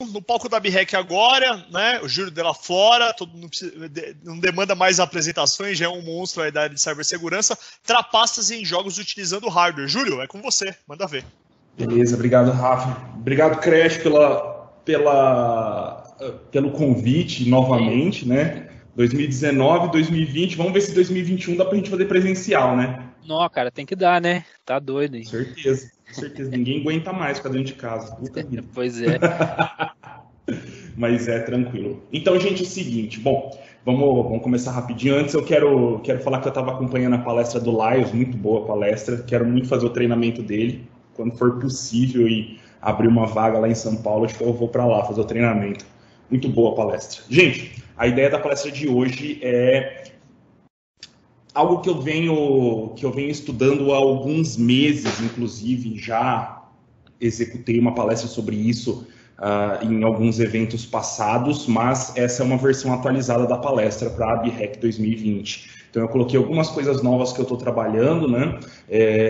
no palco da BREC agora, né? O Júlio de la Flora, não demanda mais apresentações, já é um monstro aí da área de cibersegurança. Trapaças em jogos utilizando hardware. Júlio, é com você, manda ver. Beleza, obrigado, Rafa. Obrigado, Crash, pelo convite novamente, né? 2019, 2020, vamos ver se 2021 dá pra gente fazer presencial, né? Não, cara, tem que dar, né? Tá doido, hein? Com certeza. Ninguém aguenta mais ficar dentro de casa. Puta vida. Pois é. Mas é tranquilo. Então, gente, é o seguinte. Bom, vamos começar rapidinho. Antes eu quero falar que eu estava acompanhando a palestra do Laios, muito boa a palestra. Quero muito fazer o treinamento dele. Quando for possível e abrir uma vaga lá em São Paulo, acho que eu vou para lá fazer o treinamento. Muito boa a palestra. Gente, a ideia da palestra de hoje é algo que eu venho estudando há alguns meses, inclusive já executei uma palestra sobre isso em alguns eventos passados, mas essa é uma versão atualizada da palestra para a BREC 2020. Então eu coloquei algumas coisas novas que eu estou trabalhando, né?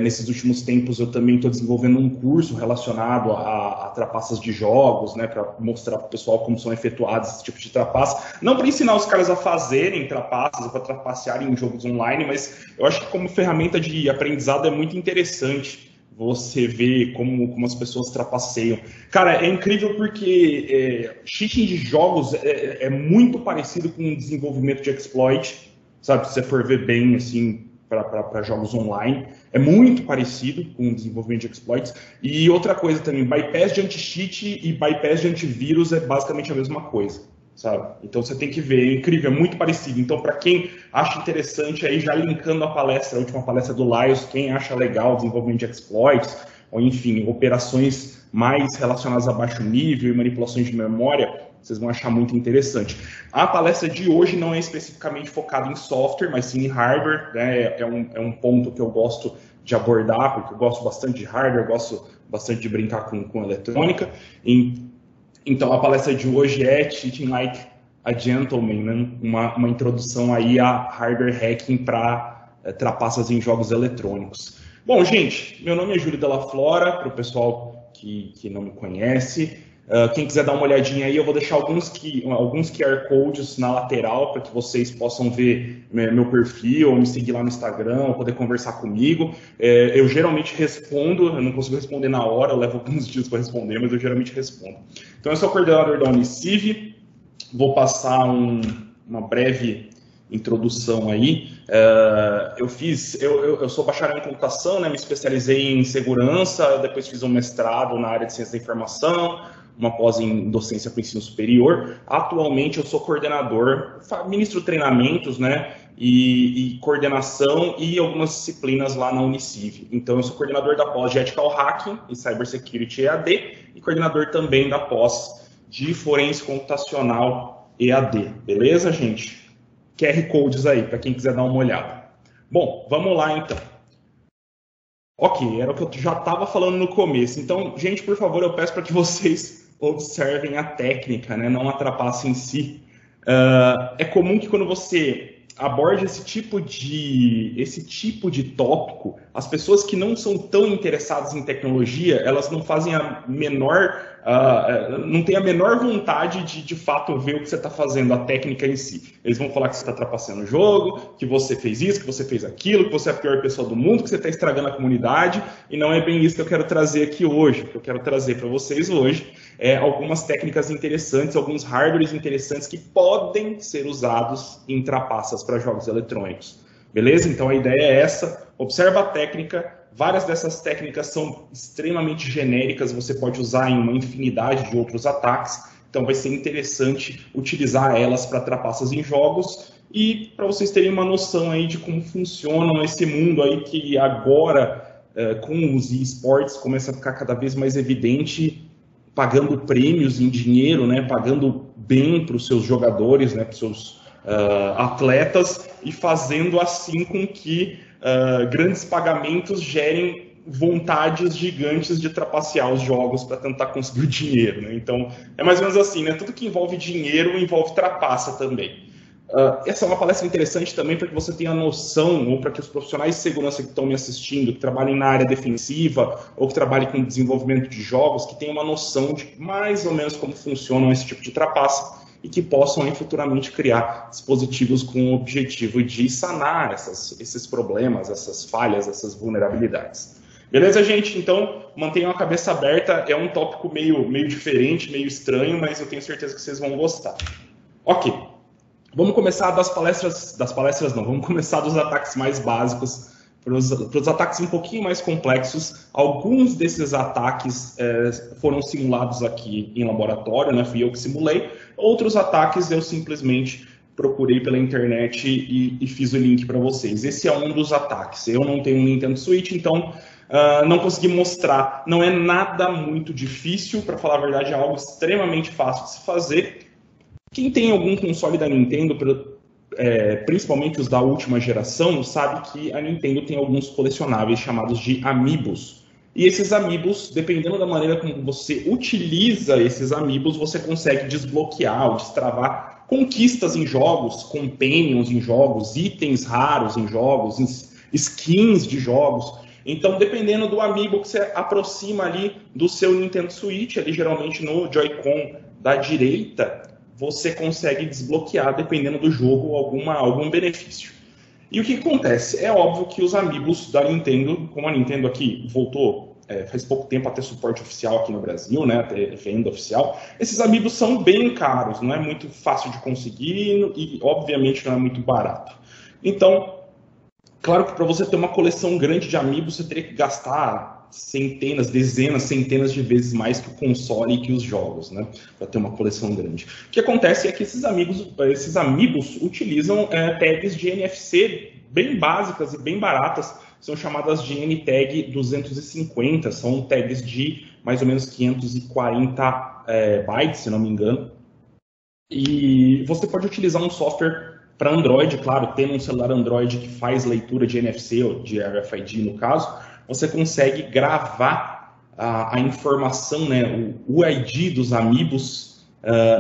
Nesses últimos tempos eu também estou desenvolvendo um curso relacionado a trapaças de jogos, né? Para mostrar para o pessoal como são efetuados esse tipo de trapaça. Não para ensinar os caras a fazerem trapaças ou para trapacearem em jogos online, mas eu acho que como ferramenta de aprendizado é muito interessante você ver como as pessoas trapaceiam. Cara, é incrível porque cheating de jogos é muito parecido com o desenvolvimento de exploit, sabe? Se você for ver bem, assim, para jogos online, é muito parecido com o desenvolvimento de exploits. E outra coisa também, bypass de anti-cheat e bypass de antivírus é basicamente a mesma coisa, sabe? Então você tem que ver, é incrível, é muito parecido. Então, para quem acha interessante, aí já linkando a última palestra do Laios, quem acha legal o desenvolvimento de exploits, ou enfim, operações mais relacionadas a baixo nível e manipulações de memória, vocês vão achar muito interessante. A palestra de hoje não é especificamente focada em software, mas sim em hardware, né? É um ponto que eu gosto de abordar, porque eu gosto bastante de hardware, eu gosto bastante de brincar com eletrônica. Então, a palestra de hoje é Cheating Like a Gentleman, né? Uma introdução aí a hardware hacking para trapaças em jogos eletrônicos. Bom, gente, meu nome é Júlio Della Flora, para o pessoal que não me conhece. Quem quiser dar uma olhadinha aí, eu vou deixar alguns QR Codes na lateral para que vocês possam ver meu perfil, ou me seguir lá no Instagram, ou poder conversar comigo. Eu geralmente respondo, eu não consigo responder na hora, eu levo alguns dias para responder, mas eu geralmente respondo. Então, eu sou coordenador da Uniciv, vou passar uma breve introdução aí. Eu sou bacharel em computação, né, me especializei em segurança, depois fiz um mestrado na área de ciência da informação, uma pós em docência para o ensino superior. Atualmente eu sou coordenador, ministro treinamentos, né, e coordenação e algumas disciplinas lá na Uniciv. Então eu sou coordenador da pós de Ethical Hacking e Cybersecurity EAD e coordenador também da pós de Forense Computacional EAD. Beleza, gente? QR Codes aí, para quem quiser dar uma olhada. Bom, vamos lá então. Ok, era o que eu já estava falando no começo. Então, gente, por favor, eu peço para que vocês observem a técnica, né? Não a trapaça em si. É comum que quando você aborde esse tipo de tópico, as pessoas que não são tão interessadas em tecnologia, elas não fazem não tem a menor vontade de fato ver o que você está fazendo, a técnica em si. Eles vão falar que você está trapaceando o jogo, que você fez isso, que você fez aquilo, que você é a pior pessoa do mundo, que você está estragando a comunidade, e não é bem isso que eu quero trazer aqui hoje. O que eu quero trazer para vocês hoje é algumas técnicas interessantes, alguns hardwares interessantes que podem ser usados em trapaças para jogos eletrônicos. Beleza? Então a ideia é essa, observa a técnica. Várias dessas técnicas são extremamente genéricas, você pode usar em uma infinidade de outros ataques, então vai ser interessante utilizar elas para trapaças em jogos e para vocês terem uma noção aí de como funciona esse mundo aí que agora, com os esportes, começa a ficar cada vez mais evidente, pagando prêmios em dinheiro, né, pagando bem para os seus jogadores, né, para os seus atletas e fazendo assim com que grandes pagamentos gerem vontades gigantes de trapacear os jogos para tentar conseguir o dinheiro, né? Então, é mais ou menos assim, né? Tudo que envolve dinheiro envolve trapaça também. Essa é uma palestra interessante também para que você tenha noção, ou para que os profissionais de segurança que estão me assistindo, que trabalhem na área defensiva, ou que trabalhem com desenvolvimento de jogos, que tenham uma noção de mais ou menos como funcionam esse tipo de trapaça e que possam aí, futuramente criar dispositivos com o objetivo de sanar esses problemas, essas falhas, essas vulnerabilidades. Beleza, gente? Então, mantenham a cabeça aberta. É um tópico meio diferente, meio estranho, mas eu tenho certeza que vocês vão gostar. Ok. Vamos começar vamos começar dos ataques mais básicos para os ataques um pouquinho mais complexos. Alguns desses ataques foram simulados aqui em laboratório, né? Fui eu que simulei. Outros ataques eu simplesmente procurei pela internet e fiz o link para vocês. Esse é um dos ataques. Eu não tenho um Nintendo Switch, então não consegui mostrar. Não é nada muito difícil, para falar a verdade, é algo extremamente fácil de se fazer. Quem tem algum console da Nintendo, principalmente os da última geração, sabe que a Nintendo tem alguns colecionáveis chamados de Amiibos. E esses Amiibos, dependendo da maneira como você utiliza esses Amiibos, você consegue desbloquear ou destravar conquistas em jogos, companions em jogos, itens raros em jogos, skins de jogos. Então, dependendo do Amiibo que você aproxima ali do seu Nintendo Switch, ali geralmente no Joy-Con da direita, você consegue desbloquear, dependendo do jogo, algum benefício. E o que acontece? É óbvio que os Amiibos da Nintendo, como a Nintendo aqui voltou faz pouco tempo a ter suporte oficial aqui no Brasil, né, a ter venda oficial, esses Amiibos são bem caros, não é muito fácil de conseguir e, obviamente, não é muito barato. Então, claro que para você ter uma coleção grande de Amiibos, você teria que gastar dezenas, centenas de vezes mais que o console e que os jogos, né, para ter uma coleção grande. O que acontece é que esses Amiibos utilizam tags de NFC bem básicas e bem baratas, são chamadas de NTag 250, são tags de mais ou menos 540 bytes, se não me engano, e você pode utilizar um software para Android, claro, tendo um celular Android que faz leitura de NFC ou de RFID no caso, você consegue gravar a informação, né, o ID dos Amiibos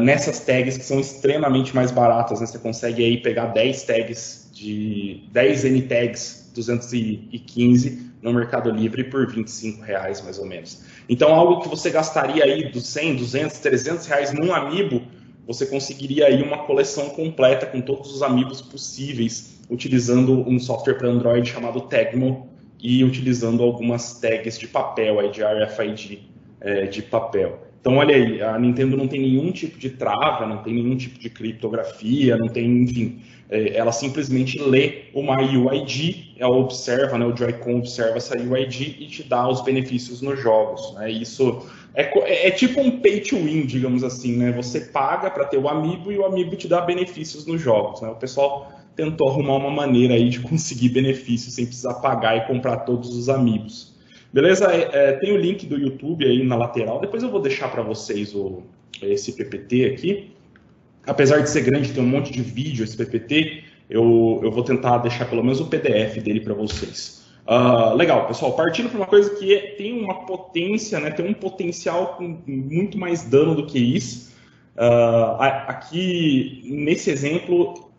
nessas tags que são extremamente mais baratas, né? Você consegue aí pegar 10 NTags 215 no Mercado Livre por R$25 mais ou menos. Então, algo que você gastaria aí dos 100, 200, 300 reais num Amiibo, você conseguiria aí uma coleção completa com todos os Amiibos possíveis, utilizando um software para Android chamado Tagmo, e utilizando algumas tags de papel, aí, de RFID de papel. Então, olha aí, a Nintendo não tem nenhum tipo de trava, não tem nenhum tipo de criptografia, não tem, enfim, ela simplesmente lê uma UID, ela observa, né, o Joy-Con observa essa UID e te dá os benefícios nos jogos. Né? Isso é tipo um pay to win, digamos assim, né? Você paga para ter o Amiibo e o Amiibo te dá benefícios nos jogos. Né? O pessoal tentou arrumar uma maneira aí de conseguir benefícios sem precisar pagar e comprar todos os Amiibos. Beleza? Tem o link do YouTube aí na lateral. Depois eu vou deixar para vocês esse PPT aqui. Apesar de ser grande, tem um monte de vídeo esse PPT. Eu vou tentar deixar pelo menos o PDF dele para vocês. Legal, pessoal. Partindo para uma coisa que tem uma potência, né? Tem um potencial com muito mais dano do que isso. Aqui, nesse exemplo,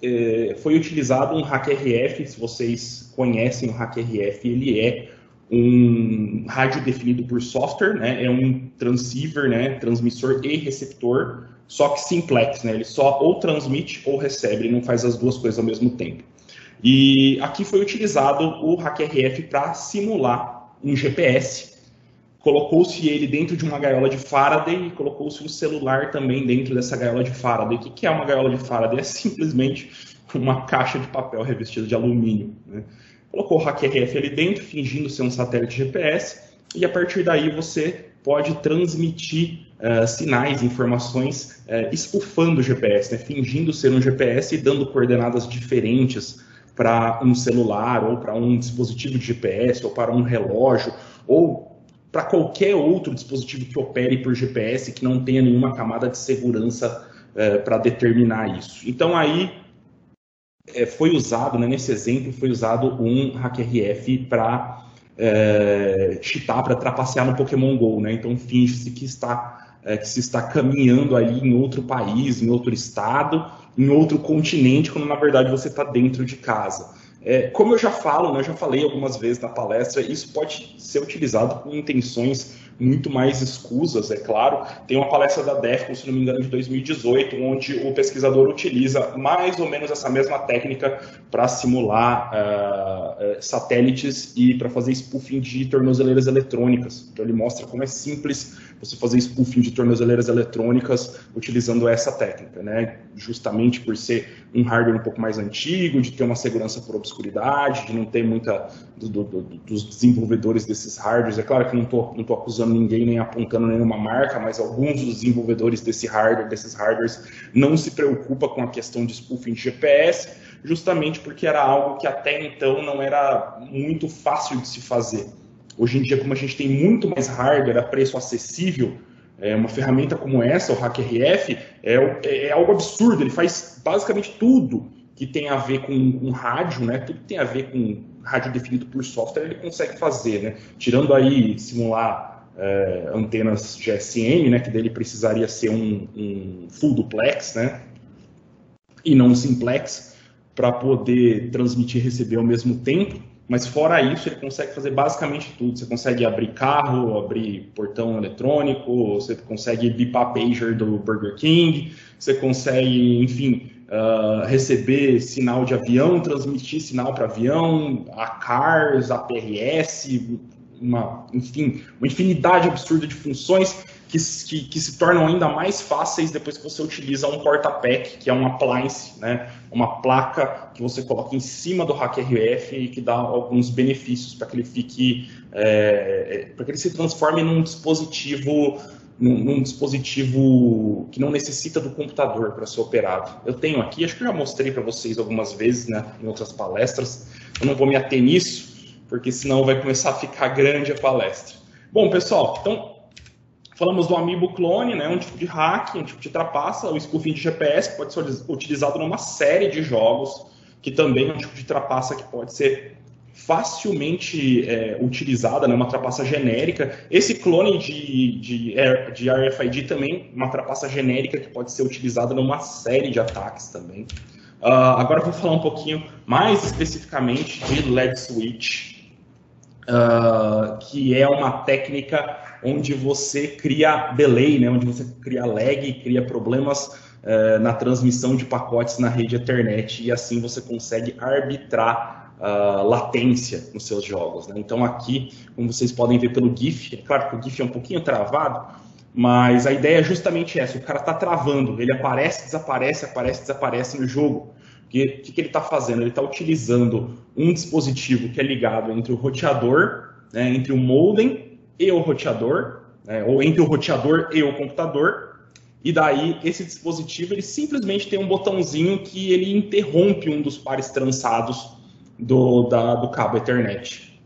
foi utilizado um HackRF. Se vocês conhecem o HackRF, ele é um rádio definido por software, né? É um transceiver, né? Transmissor e receptor, só que simplex, né? Ele só ou transmite ou recebe, ele não faz as duas coisas ao mesmo tempo. E aqui foi utilizado o HackRF para simular um GPS. Colocou-se ele dentro de uma gaiola de Faraday e colocou-se um celular também dentro dessa gaiola de Faraday. O que é uma gaiola de Faraday? É simplesmente uma caixa de papel revestida de alumínio, né? Colocou o HackRF ali dentro, fingindo ser um satélite GPS, e a partir daí você pode transmitir sinais, informações, espufando o GPS, né? Fingindo ser um GPS e dando coordenadas diferentes para um celular, ou para um dispositivo de GPS, ou para um relógio, ou para qualquer outro dispositivo que opere por GPS que não tenha nenhuma camada de segurança para determinar isso. Então aí foi usado, né, nesse exemplo, foi usado um HackRF para cheatar, para trapacear no Pokémon GO, né? Então finge-se que se está caminhando ali em outro país, em outro estado, em outro continente, quando na verdade você está dentro de casa. Como eu já falo, né, eu já falei algumas vezes na palestra, isso pode ser utilizado com intenções muito mais escusas, é claro. Tem uma palestra da Defcon, se não me engano, de 2018, onde o pesquisador utiliza mais ou menos essa mesma técnica para simular satélites e para fazer spoofing de tornozeleiras eletrônicas. Então ele mostra como é simples você fazer spoofing de tornozeleiras eletrônicas utilizando essa técnica, né? Justamente por ser um hardware um pouco mais antigo, de ter uma segurança por obscuridade, de não ter muita dos desenvolvedores desses hardwares. É claro que não tô acusando ninguém nem apontando nenhuma marca, mas alguns dos desenvolvedores desses hardwares não se preocupam com a questão de spoofing de GPS, justamente porque era algo que até então não era muito fácil de se fazer. Hoje em dia, como a gente tem muito mais hardware a preço acessível, uma ferramenta como essa, o HackRF, é algo absurdo. Ele faz basicamente tudo que tem a ver com rádio, né? Tudo que tem a ver com rádio definido por software, ele consegue fazer, né? Tirando aí, simular antenas GSM, né? Que dele precisaria ser um full duplex, né? E não um simplex, para poder transmitir e receber ao mesmo tempo. Mas fora isso, ele consegue fazer basicamente tudo. Você consegue abrir carro, abrir portão eletrônico, você consegue bipar pager do Burger King, você consegue, enfim, receber sinal de avião, transmitir sinal para avião, ACARS, APRS, enfim, uma infinidade absurda de funções que se tornam ainda mais fáceis depois que você utiliza um porta-pack, que é um appliance, né? Uma placa que você coloca em cima do HackRF e que dá alguns benefícios para que ele fique, para que ele se transforme num dispositivo que não necessita do computador para ser operado. Eu tenho aqui, acho que eu já mostrei para vocês algumas vezes, né, em outras palestras. Eu não vou me ater nisso, porque senão vai começar a ficar grande a palestra. Bom, pessoal, então falamos do Amiibo Clone, né, um tipo de hack, um tipo de trapaça, o spoofing de GPS, que pode ser utilizado numa série de jogos, que também é um tipo de trapaça que pode ser facilmente utilizada, né, uma trapaça genérica. Esse clone de RFID também, uma trapaça genérica que pode ser utilizada numa série de ataques também. Agora eu vou falar um pouquinho mais especificamente de lag switch, que é uma técnica onde você cria delay, né, onde você cria lag, cria problemas na transmissão de pacotes na rede Ethernet, e assim você consegue arbitrar latência nos seus jogos, né? Então aqui, como vocês podem ver pelo GIF, é claro que o GIF é um pouquinho travado, mas a ideia é justamente essa: o cara está travando, ele aparece, desaparece no jogo. O que ele está fazendo? Ele está utilizando um dispositivo que é ligado entre o roteador, né, entre o modem e o roteador, né, ou entre o roteador e o computador. E daí, esse dispositivo, ele simplesmente tem um botãozinho que ele interrompe um dos pares trançados do cabo Ethernet.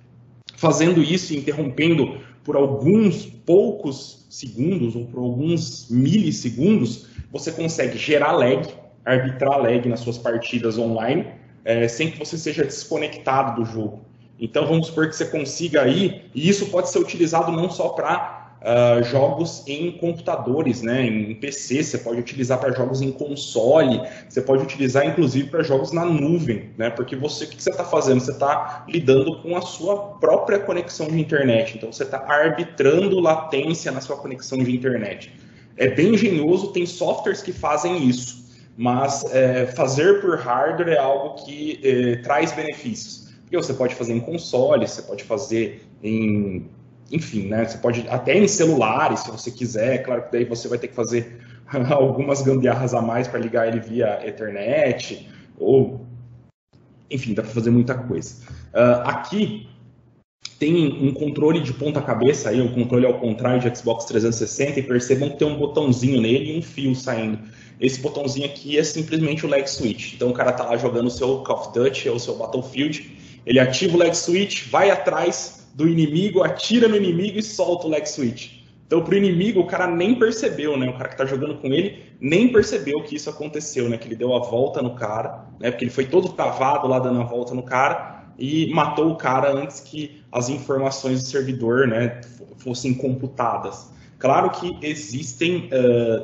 Fazendo isso, interrompendo por alguns poucos segundos ou por alguns milissegundos, você consegue gerar lag, arbitrar lag nas suas partidas online, sem que você seja desconectado do jogo. Então, vamos supor que você consiga aí, e isso pode ser utilizado não só para jogos em computadores, né, em PC, você pode utilizar para jogos em console, você pode utilizar inclusive para jogos na nuvem, né, porque o que você está fazendo? Você está lidando com a sua própria conexão de internet, então você está arbitrando latência na sua conexão de internet. É bem engenhoso, tem softwares que fazem isso, mas fazer por hardware é algo que traz benefícios, porque você pode fazer em console, você pode fazer enfim, né? Você pode até em celulares, se você quiser. Claro que daí você vai ter que fazer algumas gambiarras a mais para ligar ele via Ethernet, ou enfim, dá para fazer muita coisa. Aqui tem um controle de ponta cabeça, aí, o controle ao contrário de Xbox 360, e percebam que tem um botãozinho nele e um fio saindo. Esse botãozinho aqui é simplesmente o lag switch. Então o cara tá lá jogando o seu Call of Duty ou o seu Battlefield, ele ativa o lag switch, vai atrás do inimigo, atira no inimigo e solta o lag switch. Então, para o inimigo, o cara nem percebeu, né? O cara que está jogando com ele nem percebeu que isso aconteceu, né? Que ele deu a volta no cara, né? Porque ele foi todo travado lá dando a volta no cara e matou o cara antes que as informações do servidor, né, fossem computadas. Claro que existem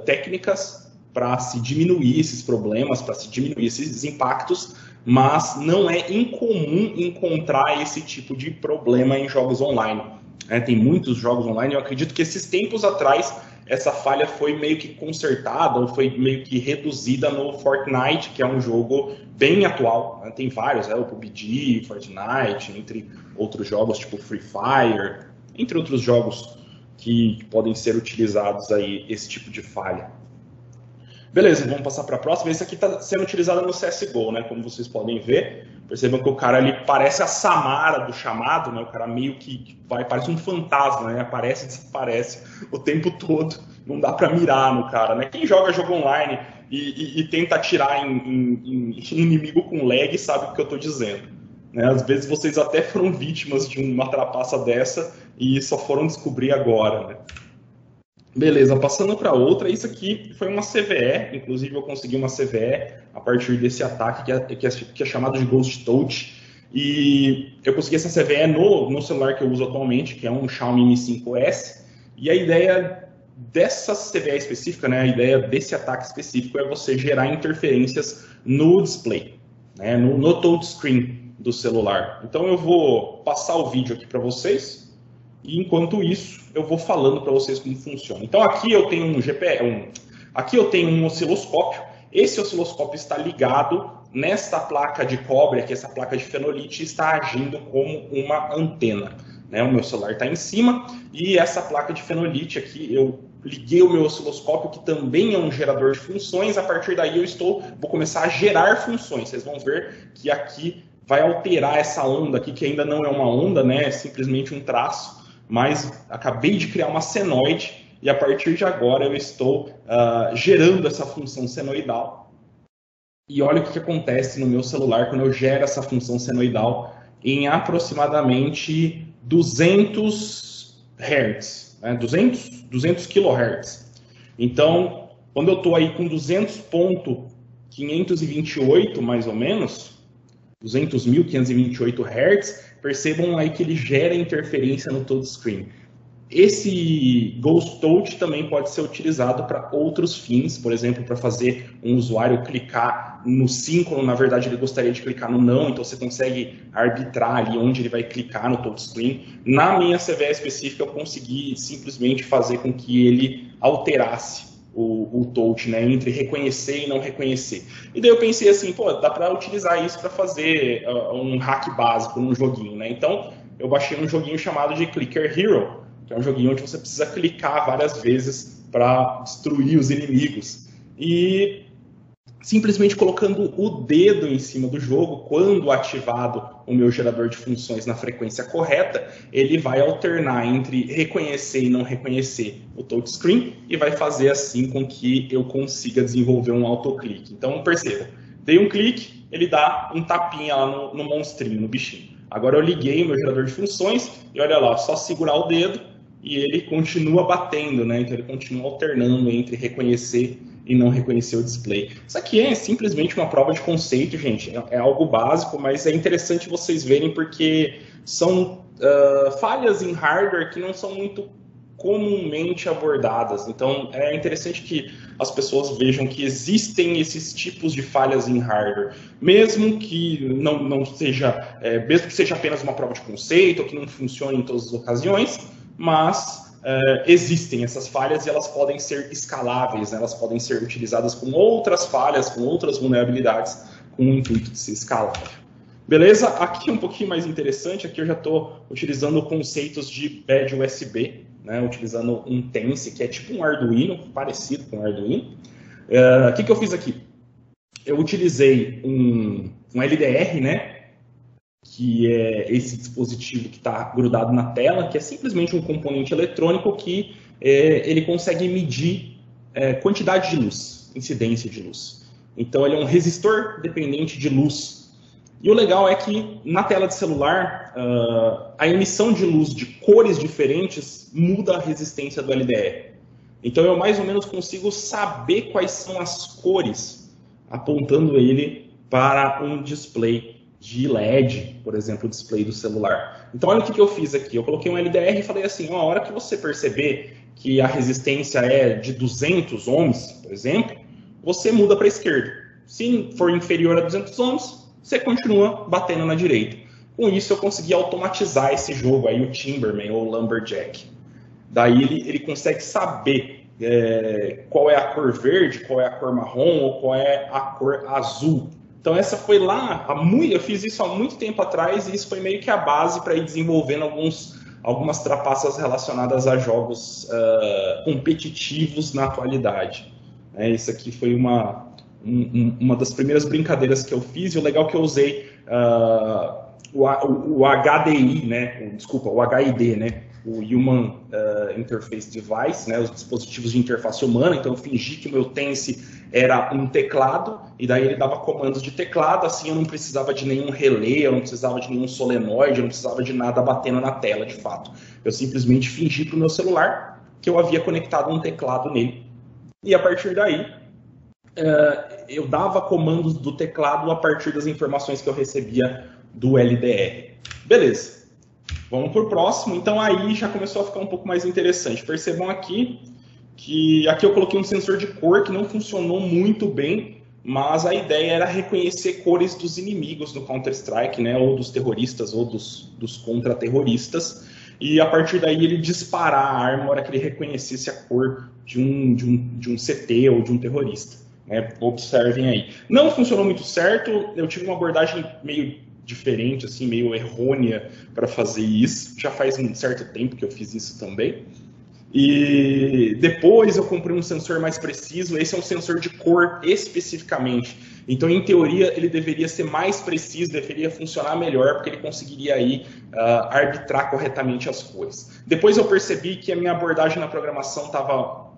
técnicas para se diminuir esses problemas, para se diminuir esses impactos, mas não é incomum encontrar esse tipo de problema em jogos online. Tem muitos jogos online, eu acredito que esses tempos atrás essa falha foi meio que consertada ou foi meio que reduzida no Fortnite, que é um jogo bem atual. Tem vários, o PUBG, Fortnite, entre outros jogos tipo Free Fire, entre outros jogos que podem ser utilizados aí esse tipo de falha. Beleza, vamos passar para a próxima. Esse aqui está sendo utilizado no CSGO, né? Como vocês podem ver. Percebam que o cara ali parece a Samara do chamado, né? O cara meio que parece um fantasma, né? Aparece e desaparece o tempo todo. Não dá para mirar no cara, né? Quem joga jogo online e tenta atirar em inimigo com lag sabe o que eu estou dizendo. Né? Às vezes vocês até foram vítimas de uma trapaça dessa e só foram descobrir agora, né? Beleza, passando para outra, isso aqui foi uma CVE, inclusive eu consegui uma CVE a partir desse ataque que é chamado de Ghost Touch, e eu consegui essa CVE no celular que eu uso atualmente, que é um Xiaomi Mi 5S, e a ideia dessa CVE específica, né, a ideia desse ataque específico é você gerar interferências no display, né, no touchscreen do celular. Então eu vou passar o vídeo aqui para vocês, e enquanto isso, eu vou falando para vocês como funciona. Então aqui eu tenho aqui eu tenho um osciloscópio. Esse osciloscópio está ligado nesta placa de cobre, aqui essa placa de fenolite está agindo como uma antena. Né? O meu celular está em cima e essa placa de fenolite aqui, eu liguei o meu osciloscópio, que também é um gerador de funções. A partir daí vou começar a gerar funções. Vocês vão ver que aqui vai alterar essa onda aqui, que ainda não é uma onda, né? É simplesmente um traço. Mas acabei de criar uma senoide e a partir de agora eu estou gerando essa função senoidal. E olha o que acontece no meu celular quando eu gero essa função senoidal em aproximadamente 200 Hz, né? 200 kHz. Então, quando eu estou aí com 200.528 mais ou menos, 200.528 Hz, percebam aí que ele gera interferência no touchscreen. Esse Ghost Touch também pode ser utilizado para outros fins, por exemplo, para fazer um usuário clicar no síncrono, na verdade ele gostaria de clicar no não, então você consegue arbitrar ali onde ele vai clicar no touchscreen. Na minha CVE específica eu consegui simplesmente fazer com que ele alterasse o touch, né, entre reconhecer e não reconhecer. E daí eu pensei assim, dá para utilizar isso para fazer um hack básico num joguinho, né? Então eu baixei um joguinho chamado de Clicker Hero, que é um joguinho onde você precisa clicar várias vezes para destruir os inimigos. E simplesmente colocando o dedo em cima do jogo, quando ativado o meu gerador de funções na frequência correta, ele vai alternar entre reconhecer e não reconhecer o touchscreen e vai fazer assim com que eu consiga desenvolver um autoclique. Então perceba, dei um clique, ele dá um tapinha lá no monstrinho, no bichinho. Agora eu liguei o meu gerador de funções e olha lá, só segurar o dedo e ele continua batendo, né? Então ele continua alternando entre reconhecer e não reconhecer o display. Isso aqui é simplesmente uma prova de conceito, gente. É algo básico, mas é interessante vocês verem porque são falhas em hardware que não são muito comumente abordadas. Então é interessante que as pessoas vejam que existem esses tipos de falhas em hardware, mesmo que não seja, mesmo que seja apenas uma prova de conceito, ou que não funcione em todas as ocasiões, mas existem essas falhas e elas podem ser escaláveis, né? Elas podem ser utilizadas com outras falhas, com outras vulnerabilidades, com o intuito de ser escalável. Beleza? Aqui um pouquinho mais interessante, aqui eu já estou utilizando conceitos de bad USB, né? Utilizando um Tense, que é tipo um Arduino, parecido com um Arduino. O que eu fiz aqui? Eu utilizei um LDR, né? Que é esse dispositivo que está grudado na tela, que é simplesmente um componente eletrônico que ele consegue medir quantidade de luz, incidência de luz. Então ele é um resistor dependente de luz. E o legal é que na tela de celular, a emissão de luz de cores diferentes muda a resistência do LDR. Então eu mais ou menos consigo saber quais são as cores, apontando ele para um display de LED, por exemplo, o display do celular. Então olha o que eu fiz aqui. Eu coloquei um LDR e falei assim, a hora que você perceber que a resistência é de 200 ohms, por exemplo, você muda para a esquerda. Se for inferior a 200 ohms, você continua batendo na direita. Com isso eu consegui automatizar esse jogo aí, o Timberman ou o Lumberjack. Daí ele consegue saber qual é a cor verde, qual é a cor marrom ou qual é a cor azul. Então essa foi lá, eu fiz isso há muito tempo atrás e isso foi meio que a base para ir desenvolvendo algumas trapaças relacionadas a jogos competitivos na atualidade. Isso aqui foi uma das primeiras brincadeiras que eu fiz, e o legal é que eu usei o HDI, né? O HID, né? O Human Interface Device, né? Os dispositivos de interface humana. Então eu fingi que o meu Tense era um teclado, e daí ele dava comandos de teclado, assim eu não precisava de nenhum relé, eu não precisava de nenhum solenoide, eu não precisava de nada batendo na tela, de fato. Eu simplesmente fingi para o meu celular que eu havia conectado um teclado nele. E a partir daí, eu dava comandos do teclado a partir das informações que eu recebia do LDR. Beleza. Vamos para o próximo. Então aí já começou a ficar um pouco mais interessante. Percebam aqui que aqui eu coloquei um sensor de cor que não funcionou muito bem, mas a ideia era reconhecer cores dos inimigos do Counter-Strike, né, ou dos terroristas, ou dos contra-terroristas, e a partir daí ele disparar a arma na hora que ele reconhecesse a cor de um CT ou de um terrorista. Observem aí. Não funcionou muito certo, eu tive uma abordagem meio diferente, assim, meio errônea para fazer isso. Já faz um certo tempo que eu fiz isso também. E depois eu comprei um sensor mais preciso. Esse é um sensor de cor especificamente. Então, em teoria, ele deveria ser mais preciso, deveria funcionar melhor, porque ele conseguiria aí arbitrar corretamente as cores. Depois eu percebi que a minha abordagem na programação estava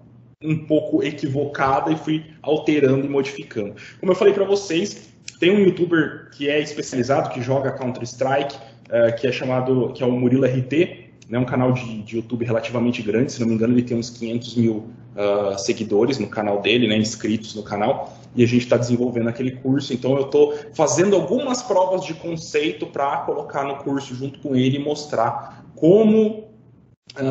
um pouco equivocada e fui alterando e modificando. Como eu falei para vocês, tem um youtuber que é especializado, que joga Counter-Strike, que é o Murilo RT, né, um canal de YouTube relativamente grande, se não me engano ele tem uns 500 mil seguidores no canal dele, né, inscritos no canal, e a gente está desenvolvendo aquele curso, então eu estou fazendo algumas provas de conceito para colocar no curso junto com ele e mostrar como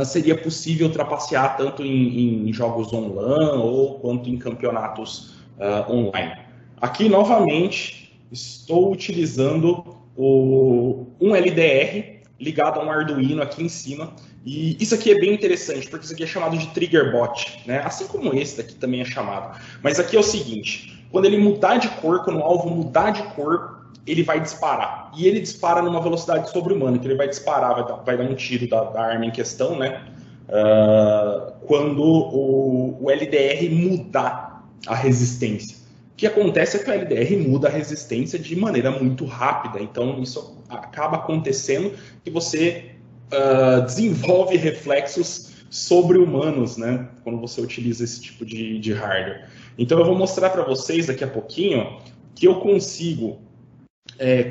seria possível trapacear tanto em jogos online ou quanto em campeonatos online. Aqui, novamente, estou utilizando um LDR ligado a um Arduino aqui em cima. E isso aqui é bem interessante, porque isso aqui é chamado de Trigger Bot, né? Assim como esse daqui também é chamado. Mas aqui é o seguinte, quando ele mudar de cor, quando o alvo mudar de cor, ele vai disparar. E ele dispara numa velocidade sobre-humana, então ele vai disparar, vai dar um tiro da arma em questão, né? Quando o LDR mudar a resistência. O que acontece é que o LDR muda a resistência de maneira muito rápida, então isso acaba acontecendo que você desenvolve reflexos sobre-humanos, né, quando você utiliza esse tipo de hardware. Então eu vou mostrar para vocês daqui a pouquinho que eu consigo,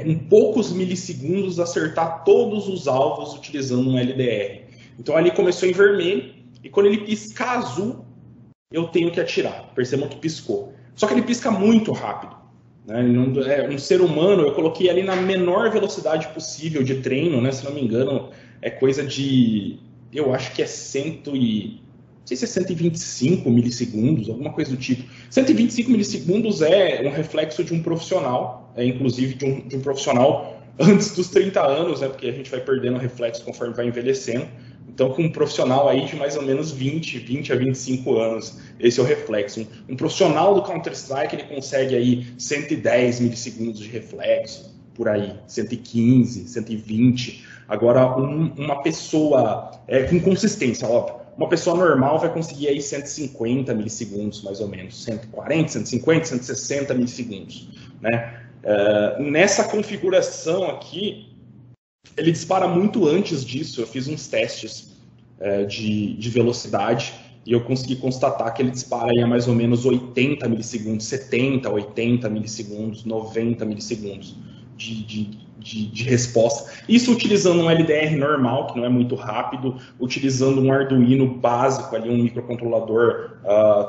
com poucos milissegundos, acertar todos os alvos utilizando um LDR. Então ali começou em vermelho, e quando ele piscar azul, eu tenho que atirar. Percebam que piscou. Só que ele pisca muito rápido. Né? Um ser humano, eu coloquei ali na menor velocidade possível de treino, né? Se não me engano, é coisa de... Eu acho que é não sei se é 125 milissegundos, alguma coisa do tipo. 125 milissegundos é um reflexo de um profissional, inclusive de um profissional antes dos 30 anos, né? Porque a gente vai perdendo reflexo conforme vai envelhecendo. Então, com um profissional aí de mais ou menos 20 a 25 anos, esse é o reflexo. Um profissional do Counter-Strike, ele consegue aí 110 milissegundos de reflexo, por aí, 115, 120. Agora, uma pessoa com consistência, óbvio, uma pessoa normal vai conseguir aí 150 milissegundos, mais ou menos, 140, 150, 160 milissegundos, né? Nessa configuração aqui, ele dispara muito antes disso. Eu fiz uns testes de velocidade e eu consegui constatar que ele dispara aí a mais ou menos 80 milissegundos, 70, 80 milissegundos, 90 milissegundos de resposta. Isso utilizando um LDR normal, que não é muito rápido, utilizando um Arduino básico, ali, um microcontrolador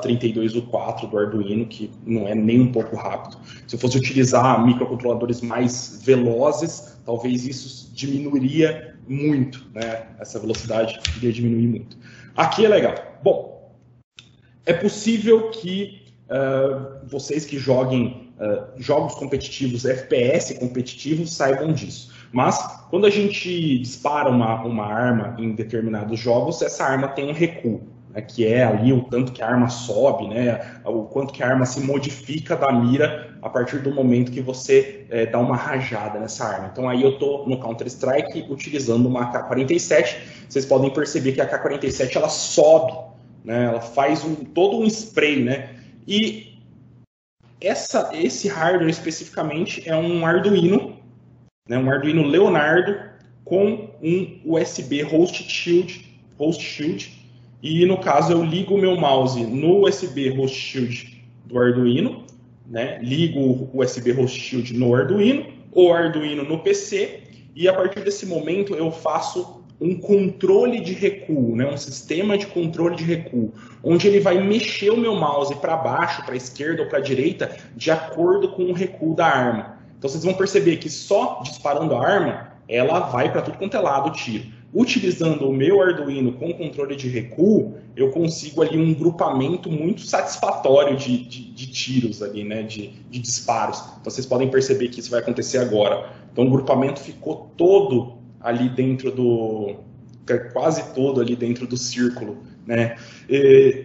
32U4 do Arduino, que não é nem um pouco rápido. Se eu fosse utilizar microcontroladores mais velozes, talvez isso diminuiria muito, né? Essa velocidade iria diminuir muito. Aqui é legal. Bom, é possível que vocês que joguem jogos competitivos, FPS competitivos, saibam disso. Mas quando a gente dispara uma arma em determinados jogos, essa arma tem um recuo, né, que é ali o tanto que a arma sobe, né, o quanto que a arma se modifica da mira a partir do momento que você dá uma rajada nessa arma. Então aí eu estou no Counter-Strike utilizando uma AK-47. Vocês podem perceber que a AK-47 ela sobe, né, ela faz todo um spray, né, e esse hardware especificamente é um Arduino, né, um Arduino Leonardo com um USB Host Shield, e no caso eu ligo o meu mouse no USB Host Shield do Arduino, né, ligo o USB Host Shield no Arduino, o Arduino no PC, e a partir desse momento eu faço um controle de recuo, né, um sistema de controle de recuo, onde ele vai mexer o meu mouse para baixo, para a esquerda ou para a direita, de acordo com o recuo da arma. Então vocês vão perceber que só disparando a arma, ela vai para tudo quanto é lado o tiro. Utilizando o meu Arduino com controle de recuo, eu consigo ali um grupamento muito satisfatório de tiros ali, né, de disparos. Então vocês podem perceber que isso vai acontecer agora. Então o grupamento ficou todo ali dentro quase todo ali dentro do círculo, né?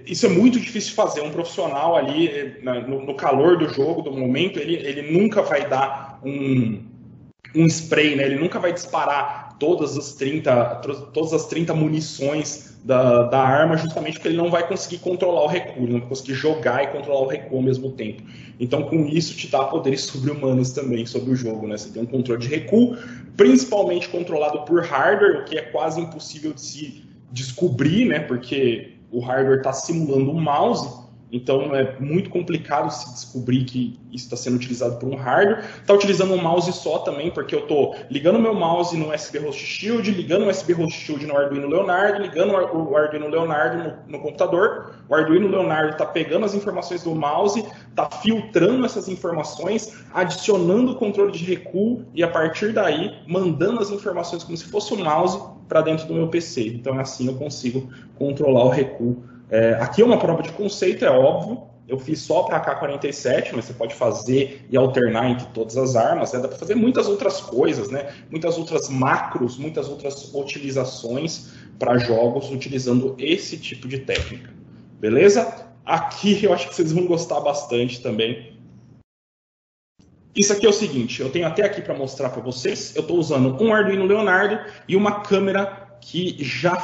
Isso é muito difícil de fazer. Um profissional ali no calor do jogo, do momento, ele nunca vai dar um spray, né? Ele nunca vai disparar todas as 30 munições da arma, justamente porque ele não vai conseguir controlar o recuo, ele não vai conseguir jogar e controlar o recuo ao mesmo tempo. Então, com isso, te dá poderes sobre-humanos também sobre o jogo, né? Você tem um controle de recuo, principalmente controlado por hardware, o que é quase impossível de se descobrir, né? Porque o hardware está simulando um mouse, então é muito complicado se descobrir que isso está sendo utilizado por um hardware. Está utilizando um mouse só também, porque eu estou ligando o meu mouse no USB Host Shield, ligando o USB Host Shield no Arduino Leonardo, ligando o Arduino Leonardo no computador. O Arduino Leonardo está pegando as informações do mouse, está filtrando essas informações, adicionando o controle de recuo e a partir daí mandando as informações como se fosse um mouse para dentro do meu PC. Então assim eu consigo controlar o recuo. Aqui é uma prova de conceito, é óbvio. Eu fiz só para a AK-47, mas você pode fazer e alternar entre todas as armas, né? Dá para fazer muitas outras coisas, né? Muitas outras macros, muitas outras utilizações para jogos utilizando esse tipo de técnica. Beleza? Aqui eu acho que vocês vão gostar bastante também. Isso aqui é o seguinte, eu tenho até aqui para mostrar para vocês. Eu estou usando um Arduino Leonardo e uma câmera que já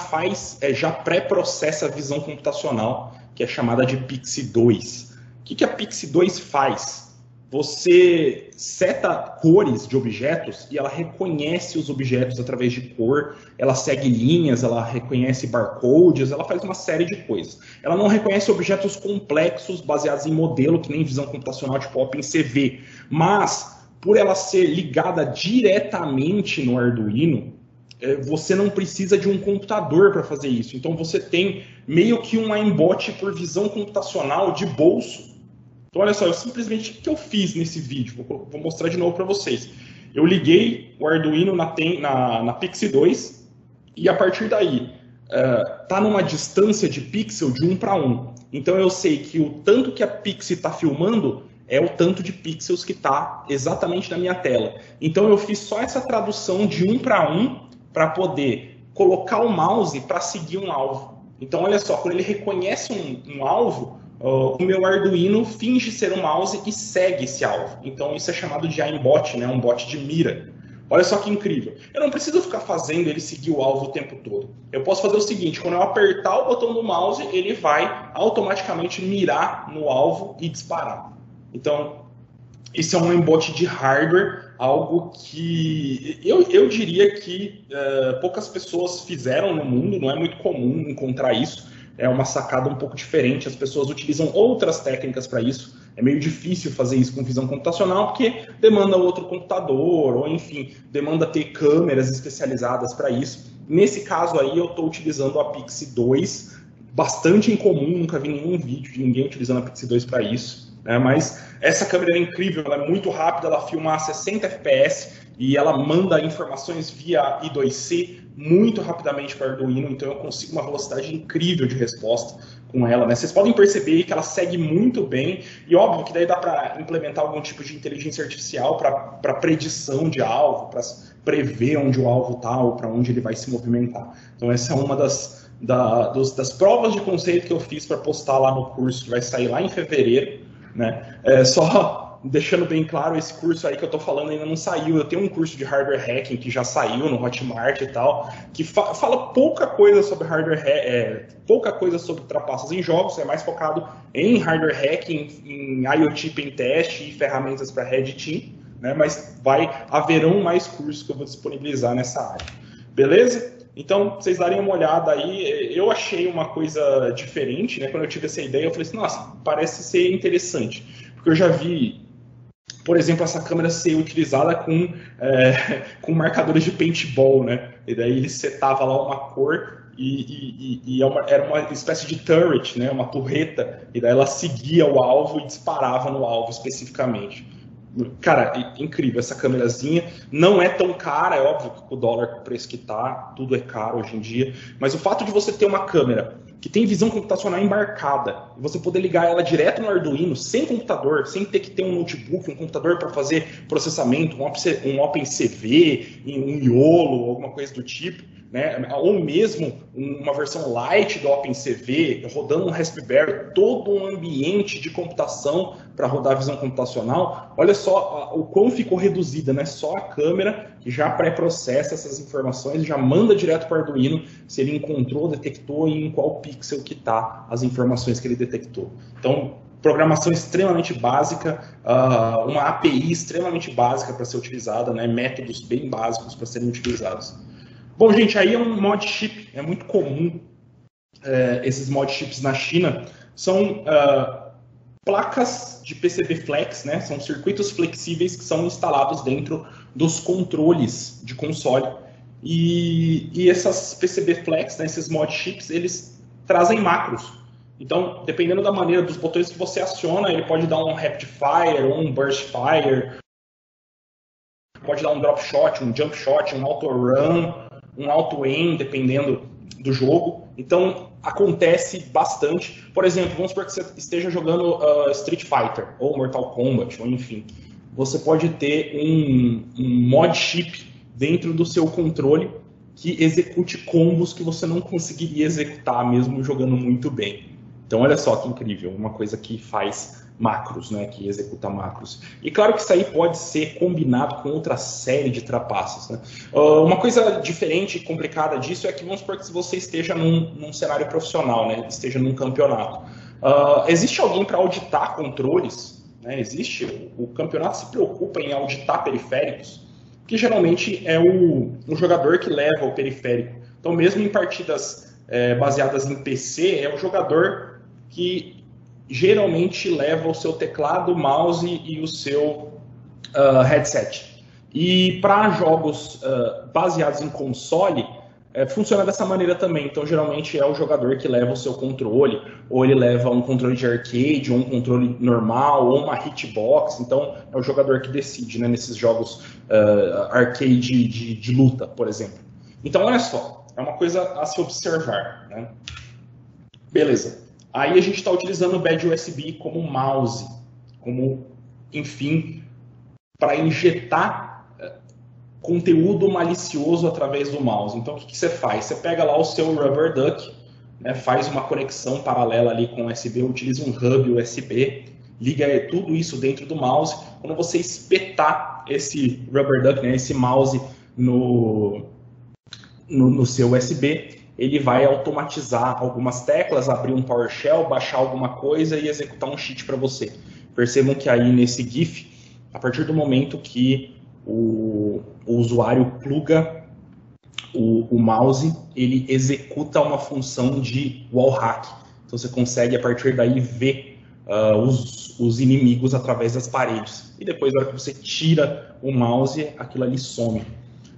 pré-processa a visão computacional, que é chamada de Pixie 2. O que a Pixie 2 faz? Você seta cores de objetos e ela reconhece os objetos através de cor, ela segue linhas, ela reconhece barcodes, ela faz uma série de coisas. Ela não reconhece objetos complexos baseados em modelo, que nem visão computacional tipo OpenCV, mas por ela ser ligada diretamente no Arduino, você não precisa de um computador para fazer isso. Então você tem meio que um aimbot por visão computacional de bolso. Então olha só, simplesmente o que eu fiz nesse vídeo, vou mostrar de novo para vocês. Eu liguei o Arduino na Pixie 2 e a partir daí está numa distância de pixel de 1 para 1. Então eu sei que o tanto que a Pixie está filmando é o tanto de pixels que está exatamente na minha tela. Então eu fiz só essa tradução de 1 para 1 para poder colocar o mouse para seguir um alvo. Então, olha só, quando ele reconhece um alvo, o meu Arduino finge ser um mouse e segue esse alvo. Então, isso é chamado de aimbot, né? Um bot de mira. Olha só que incrível. Eu não preciso ficar fazendo ele seguir o alvo o tempo todo. Eu posso fazer o seguinte, quando eu apertar o botão do mouse, ele vai automaticamente mirar no alvo e disparar. Então, isso é um aimbot de hardware, algo que eu diria que poucas pessoas fizeram no mundo, não é muito comum encontrar isso, é uma sacada um pouco diferente, as pessoas utilizam outras técnicas para isso, é meio difícil fazer isso com visão computacional, porque demanda outro computador, ou enfim, demanda ter câmeras especializadas para isso. Nesse caso aí eu estou utilizando a Pixie 2, bastante incomum, nunca vi nenhum vídeo de ninguém utilizando a Pixie 2 para isso. Mas essa câmera é incrível, ela é muito rápida, ela filma a 60 fps e ela manda informações via I2C muito rapidamente para o Arduino, então eu consigo uma velocidade incrível de resposta com ela, né? Vocês podem perceber que ela segue muito bem, e óbvio que daí dá para implementar algum tipo de inteligência artificial para predição de alvo, para prever onde o alvo está ou para onde ele vai se movimentar. Então essa é uma das provas de conceito que eu fiz para postar lá no curso, que vai sair lá em fevereiro, né? Só deixando bem claro, esse curso aí que eu tô falando ainda não saiu. Eu tenho um curso de hardware hacking que já saiu no Hotmart e tal, que fala pouca coisa sobre hardware, pouca coisa sobre trapaças em jogos, é mais focado em hardware hacking, em IoT pen test e ferramentas para Red Team, né? Mas haverão mais cursos que eu vou disponibilizar nessa área. Beleza? Então, vocês darem uma olhada aí, eu achei uma coisa diferente, né? Quando eu tive essa ideia, eu falei assim, nossa, parece ser interessante. Porque eu já vi, por exemplo, essa câmera ser utilizada com marcadores de paintball, né? E daí ele setava lá uma cor e era uma espécie de turret, né? Uma torreta, e daí ela seguia o alvo e disparava no alvo especificamente. Cara, incrível essa câmerazinha. Não é tão cara, é óbvio que com o dólar, com o preço que tá, tudo é caro hoje em dia. Mas o fato de você ter uma câmera que tem visão computacional embarcada, e você poder ligar ela direto no Arduino, sem computador, sem ter que ter um notebook, um computador para fazer processamento, um OpenCV, um YOLO, alguma coisa do tipo, né? Ou mesmo uma versão light do OpenCV, rodando um Raspberry, todo um ambiente de computação para rodar a visão computacional. Olha só o quão ficou reduzida, né? Só a câmera que já pré-processa essas informações e já manda direto para o Arduino se ele encontrou, detectou e em qual pixel que está as informações que ele detectou. Então, programação extremamente básica, uma API extremamente básica para ser utilizada, né? Métodos bem básicos para serem utilizados. Bom, gente, aí é um mod chip, é muito comum esses mod chips na China, são placas de PCB Flex, né? São circuitos flexíveis que são instalados dentro dos controles de console. E essas PCB Flex, né, esses mod chips, eles trazem macros. Então, dependendo da maneira dos botões que você aciona, ele pode dar um rapid fire ou um burst fire, pode dar um drop shot, um jump shot, um auto run, um auto aim, dependendo do jogo. Então, acontece bastante. Por exemplo, vamos supor que você esteja jogando Street Fighter, ou Mortal Kombat, ou enfim. Você pode ter um mod chip dentro do seu controle que execute combos que você não conseguiria executar mesmo jogando muito bem. Então, olha só que incrível, uma coisa que faz macros, né, que executa macros. E claro que isso aí pode ser combinado com outra série de trapaças, né? Uma coisa diferente e complicada disso é que vamos supor que você esteja num cenário profissional, né, esteja num campeonato. Existe alguém para auditar controles? Né? Existe? O campeonato se preocupa em auditar periféricos, que geralmente é o jogador que leva o periférico. Então, mesmo em partidas baseadas em PC, é o jogador que geralmente leva o seu teclado, mouse e o seu headset. E para jogos baseados em console, funciona dessa maneira também. Então, geralmente é o jogador que leva o seu controle, ou ele leva um controle de arcade, ou um controle normal, ou uma hitbox. Então, é o jogador que decide, né, nesses jogos arcade de luta, por exemplo. Então, olha só, é uma coisa a se observar, né? Beleza. Aí a gente está utilizando o badge USB como mouse, como, enfim, para injetar conteúdo malicioso através do mouse. Então, o que você faz? Você pega lá o seu Rubber Duck, né, faz uma conexão paralela ali com USB, utiliza um hub USB, liga tudo isso dentro do mouse. Quando você espetar esse Rubber Duck, né, esse mouse no seu USB, ele vai automatizar algumas teclas, abrir um PowerShell, baixar alguma coisa e executar um cheat para você. Percebam que aí nesse GIF, a partir do momento que o usuário pluga o mouse, ele executa uma função de wallhack. Então você consegue a partir daí ver os inimigos através das paredes. E depois, na hora que você tira o mouse, aquilo ali some.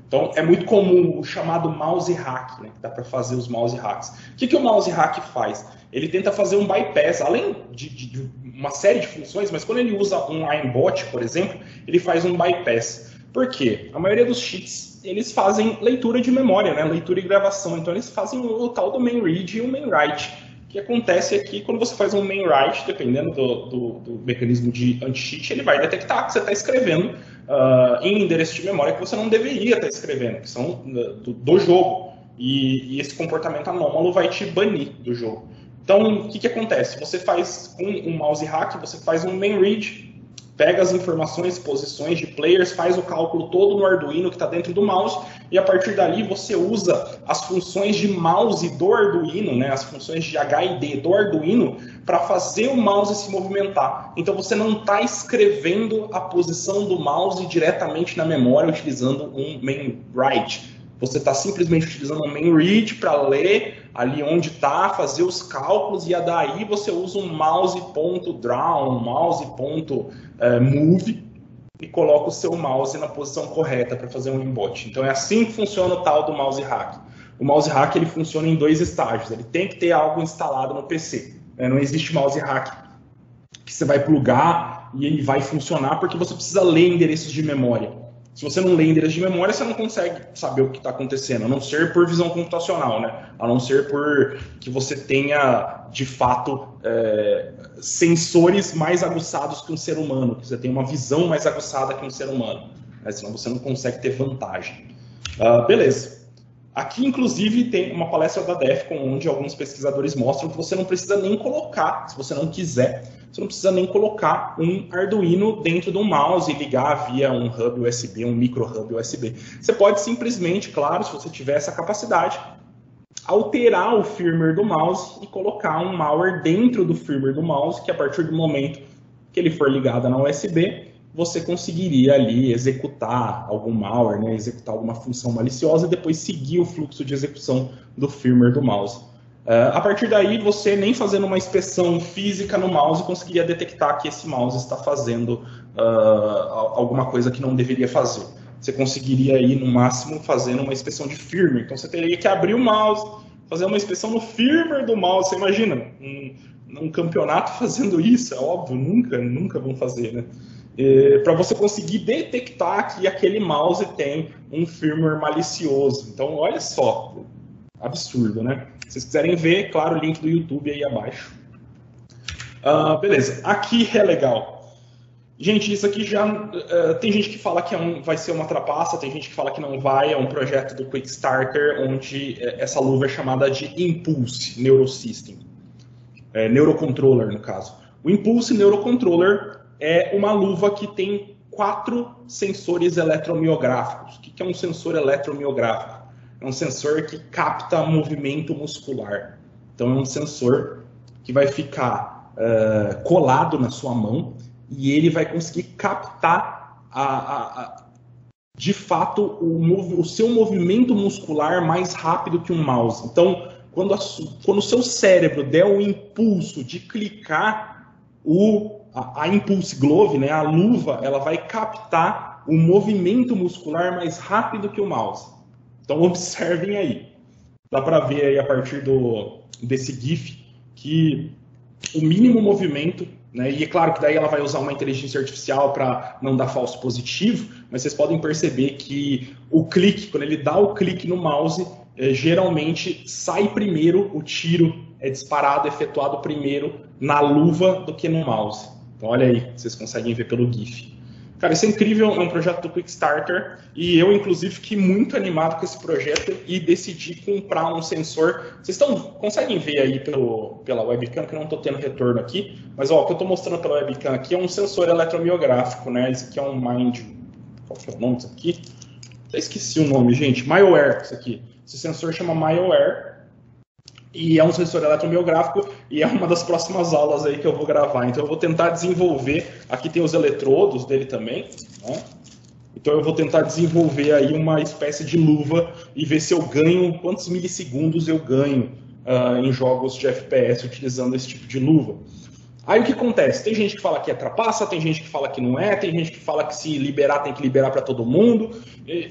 Então, é muito comum o chamado mouse hack, né? Dá para fazer os mouse hacks. O que o mouse hack faz? Ele tenta fazer um bypass, além de uma série de funções, mas quando ele usa um aimbot, por exemplo, ele faz um bypass. Por quê? A maioria dos cheats, eles fazem leitura de memória, né? Leitura e gravação. Então, eles fazem o tal do main read e o main write. O que acontece é que quando você faz um main write, dependendo do mecanismo de anti-cheat, ele vai detectar que você está escrevendo em endereço de memória que você não deveria estar escrevendo, que são do jogo. E esse comportamento anômalo vai te banir do jogo. Então, o que acontece? Você faz com um mouse hack, você faz um main read, pega as informações, posições de players, faz o cálculo todo no Arduino que está dentro do mouse, e a partir dali você usa as funções de mouse do Arduino, né, as funções de HID do Arduino, para fazer o mouse se movimentar. Então você não está escrevendo a posição do mouse diretamente na memória utilizando um main write. Você está simplesmente utilizando um main read para ler ali onde está, fazer os cálculos, e daí você usa um mouse.draw, um mouse.move, e coloca o seu mouse na posição correta para fazer um embot. Então é assim que funciona o tal do mouse hack. O mouse hack ele funciona em 2 estágios. Ele tem que ter algo instalado no PC. Não existe mouse hack que você vai plugar e ele vai funcionar, porque você precisa ler endereços de memória. Se você não lê endereço de memória, você não consegue saber o que está acontecendo, a não ser por visão computacional, né? A não ser por que você tenha, de fato, sensores mais aguçados que um ser humano, que você tenha uma visão mais aguçada que um ser humano, né? Senão você não consegue ter vantagem. Beleza. Aqui, inclusive, tem uma palestra da Defcon, onde alguns pesquisadores mostram que você não precisa nem colocar, se você não quiser, você não precisa nem colocar um Arduino dentro de um mouse e ligar via um hub USB, um micro hub USB. Você pode simplesmente, claro, se você tiver essa capacidade, alterar o firmware do mouse e colocar um malware dentro do firmware do mouse, que a partir do momento que ele for ligado na USB, você conseguiria ali executar algum malware, né, executar alguma função maliciosa e depois seguir o fluxo de execução do firmware do mouse. A partir daí, você nem fazendo uma inspeção física no mouse conseguiria detectar que esse mouse está fazendo alguma coisa que não deveria fazer. Você conseguiria aí, no máximo, fazendo uma inspeção de firmware. Então, você teria que abrir o mouse, fazer uma inspeção no firmware do mouse. Você imagina, um campeonato fazendo isso? É óbvio, nunca vão fazer, né? Para você conseguir detectar que aquele mouse tem um firmware malicioso. Então, olha só, absurdo, né? Se vocês quiserem ver, claro, o link do YouTube aí abaixo. Beleza, aqui é legal. Gente, isso aqui já... tem gente que fala que vai ser uma trapaça, tem gente que fala que não vai, é um projeto do Quickstarter, onde essa luva é chamada de Impulse Neurosystem. Neurocontroller, no caso. O Impulse Neurocontroller é uma luva que tem 4 sensores eletromiográficos. O que é um sensor eletromiográfico? É um sensor que capta movimento muscular. Então, é um sensor que vai ficar colado na sua mão e ele vai conseguir captar, de fato, o seu movimento muscular mais rápido que um mouse. Então, quando o seu cérebro der o impulso de clicar, a Impulse Glove, né, a luva, ela vai captar o movimento muscular mais rápido que o mouse. Então observem aí. Dá para ver aí a partir desse GIF que o mínimo movimento, né, e é claro que daí ela vai usar uma inteligência artificial para não dar falso positivo, mas vocês podem perceber que o clique, quando ele dá o clique no mouse, geralmente sai primeiro, o tiro é disparado, efetuado primeiro na luva do que no mouse. Então olha aí, vocês conseguem ver pelo GIF. Cara, isso é incrível, é um projeto do Quickstarter e eu, inclusive, fiquei muito animado com esse projeto e decidi comprar um sensor. Vocês conseguem ver aí pela webcam, que eu não estou tendo retorno aqui, mas ó, o que eu estou mostrando pela webcam aqui é um sensor eletromiográfico, né? Esse aqui é um Mind... Qual que é o nome disso aqui? Até esqueci o nome, gente. MyOware, isso aqui. Esse sensor chama MyOware. E é um sensor eletromiográfico e é uma das próximas aulas aí que eu vou gravar. Então eu vou tentar desenvolver, aqui tem os eletrodos dele também, né? Então eu vou tentar desenvolver aí uma espécie de luva e ver se eu ganho, quantos milissegundos eu ganho em jogos de FPS utilizando esse tipo de luva. Aí o que acontece? Tem gente que fala que é trapaça, tem gente que fala que não é, tem gente que fala que se liberar tem que liberar para todo mundo.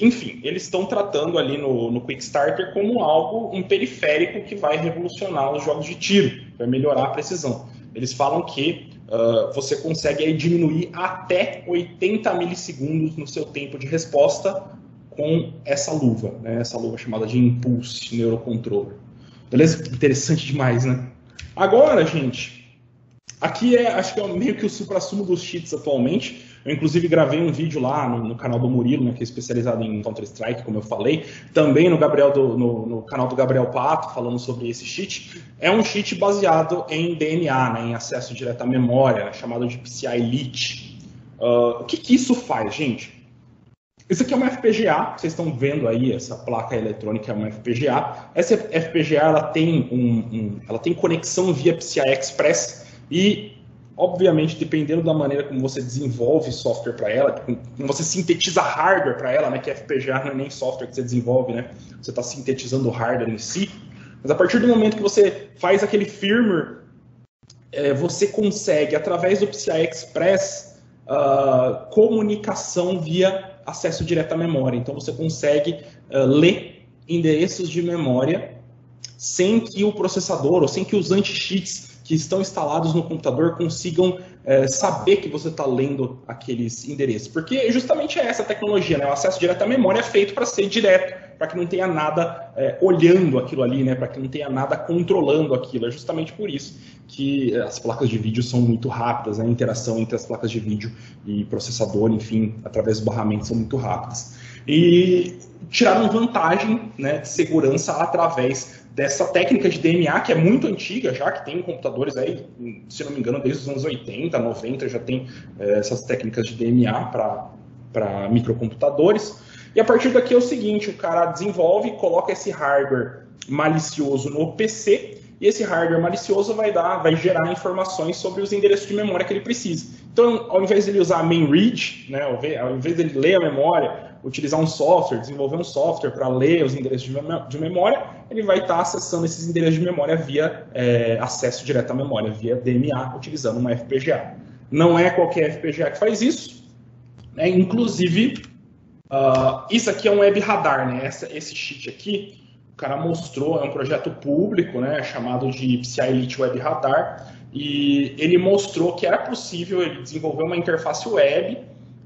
Enfim, eles estão tratando ali no Quickstarter como algo, um periférico que vai revolucionar os jogos de tiro, vai melhorar a precisão. Eles falam que você consegue aí diminuir até 80 milissegundos no seu tempo de resposta com essa luva, né? Essa luva chamada de Impulse Neurocontroller. Beleza? Interessante demais, né? Agora, gente, aqui acho que é meio que o suprassumo dos cheats atualmente. Eu, inclusive, gravei um vídeo lá no canal do Murilo, né, que é especializado em Counter-Strike, como eu falei. Também no canal do Gabriel Pato, falando sobre esse cheat. É um cheat baseado em DMA, né, em acesso direto à memória, chamado de PCI Elite. O que isso faz, gente? Isso aqui é uma FPGA, vocês estão vendo aí, essa placa eletrônica é uma FPGA. Essa FPGA ela tem conexão via PCI Express e, obviamente, dependendo da maneira como você desenvolve software para ela, como você sintetiza hardware para ela, né, que FPGA não é nem software que você desenvolve, né, você está sintetizando o hardware em si. Mas a partir do momento que você faz aquele firmware, você consegue, através do PCI Express, comunicação via acesso direto à memória. Então você consegue ler endereços de memória sem que o processador ou sem que os anti-cheats que estão instalados no computador consigam saber que você está lendo aqueles endereços. Porque justamente é essa tecnologia, né? O acesso direto à memória é feito para ser direto, para que não tenha nada olhando aquilo ali, né? Para que não tenha nada controlando aquilo. É justamente por isso que as placas de vídeo são muito rápidas, né? A interação entre as placas de vídeo e processador, enfim, através do barramento, são muito rápidas. E tiraram vantagem, né, de segurança através dessa técnica de DMA, que é muito antiga já, que tem computadores aí, se não me engano, desde os anos 80, 90, já tem essas técnicas de DMA para microcomputadores. E a partir daqui é o seguinte, o cara desenvolve, coloca esse hardware malicioso no PC, e esse hardware malicioso vai gerar informações sobre os endereços de memória que ele precisa. Então, ao invés de ele usar a main read, né, ao invés de ele ler a memória, utilizar um software, desenvolver um software para ler os endereços de memória, ele vai estar acessando esses endereços de memória via acesso direto à memória, via DMA, utilizando uma FPGA. Não é qualquer FPGA que faz isso, né? Inclusive, isso aqui é um web radar, né? Esse cheat aqui, o cara mostrou, é um projeto público, né, chamado de PCI Elite Web Radar, e ele mostrou que era possível ele desenvolver uma interface web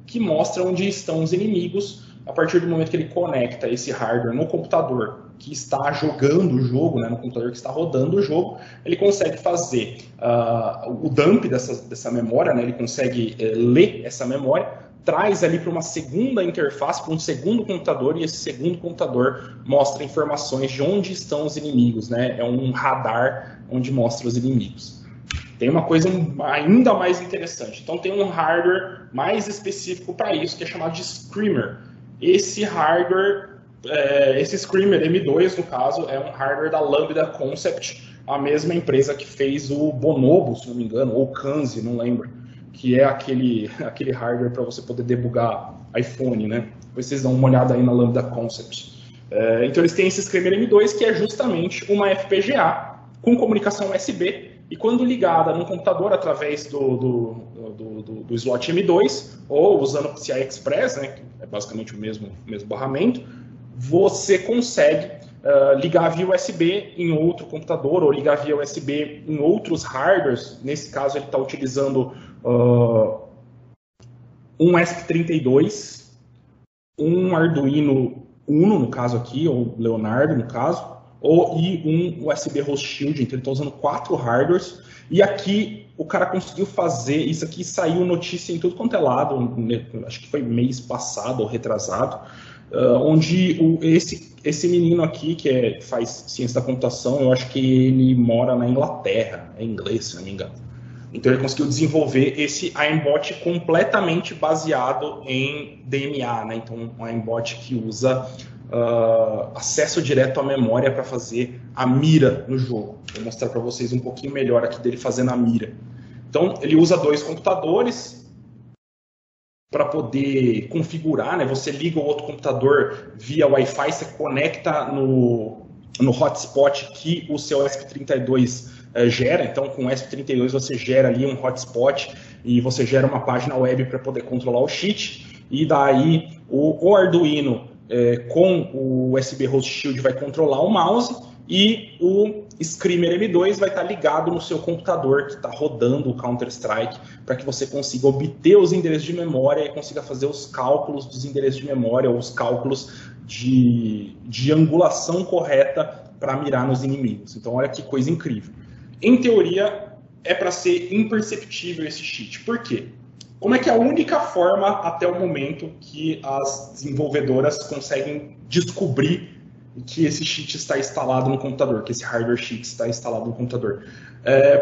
que mostra onde estão os inimigos a partir do momento que ele conecta esse hardware no computador que está jogando o jogo, né, no computador que está rodando o jogo, ele consegue fazer o dump dessa memória, né, ele consegue ler essa memória, traz ali para uma segunda interface, para um segundo computador, e esse segundo computador mostra informações de onde estão os inimigos, né? É um radar onde mostra os inimigos. Tem uma coisa ainda mais interessante. Então tem um hardware mais específico para isso, que é chamado de Screamer. Esse hardware, esse Screamer M2, no caso, é um hardware da Lambda Concept, a mesma empresa que fez o Bonobo, se não me engano, ou Kanzi, não lembro, que é aquele hardware para você poder debugar iPhone, né? Depois vocês dão uma olhada aí na Lambda Concept. Então eles têm esse Screamer M2, que é justamente uma FPGA com comunicação USB, e quando ligada num computador através do slot M2, ou usando PCI Express, né, que é basicamente o mesmo barramento, você consegue ligar via USB em outro computador, ou ligar via USB em outros hardwares. Nesse caso ele está utilizando um ESP32, um Arduino Uno, no caso aqui, ou Leonardo, no caso, e um USB Host Shield. Então ele está usando 4 hardwares, e aqui o cara conseguiu fazer, isso aqui saiu notícia em tudo quanto é lado, acho que foi mês passado ou retrasado, onde esse menino aqui, que faz ciência da computação, eu acho que ele mora na Inglaterra, é inglês, se não me engano. Então ele conseguiu desenvolver esse aimbot completamente baseado em DMA, né? Então um aimbot que usa acesso direto à memória para fazer a mira no jogo. Vou mostrar para vocês um pouquinho melhor aqui dele fazendo a mira. Então ele usa 2 computadores para poder configurar, né? Você liga o outro computador via Wi-Fi, você conecta no hotspot que o seu ESP32 gera. Então com o ESP32 você gera ali um hotspot e você gera uma página web para poder controlar o cheat, e daí o Arduino com o USB Host Shield vai controlar o mouse, e o Screamer M2 vai estar ligado no seu computador que está rodando o Counter-Strike, para que você consiga obter os endereços de memória e consiga fazer os cálculos dos endereços de memória, ou os cálculos de angulação correta para mirar nos inimigos. Então olha que coisa incrível. em teoria, é para ser imperceptível esse cheat. Por quê? Como é que é a única forma, até o momento, que as desenvolvedoras conseguem descobrir que esse cheat está instalado no computador, que esse hardware cheat está instalado no computador?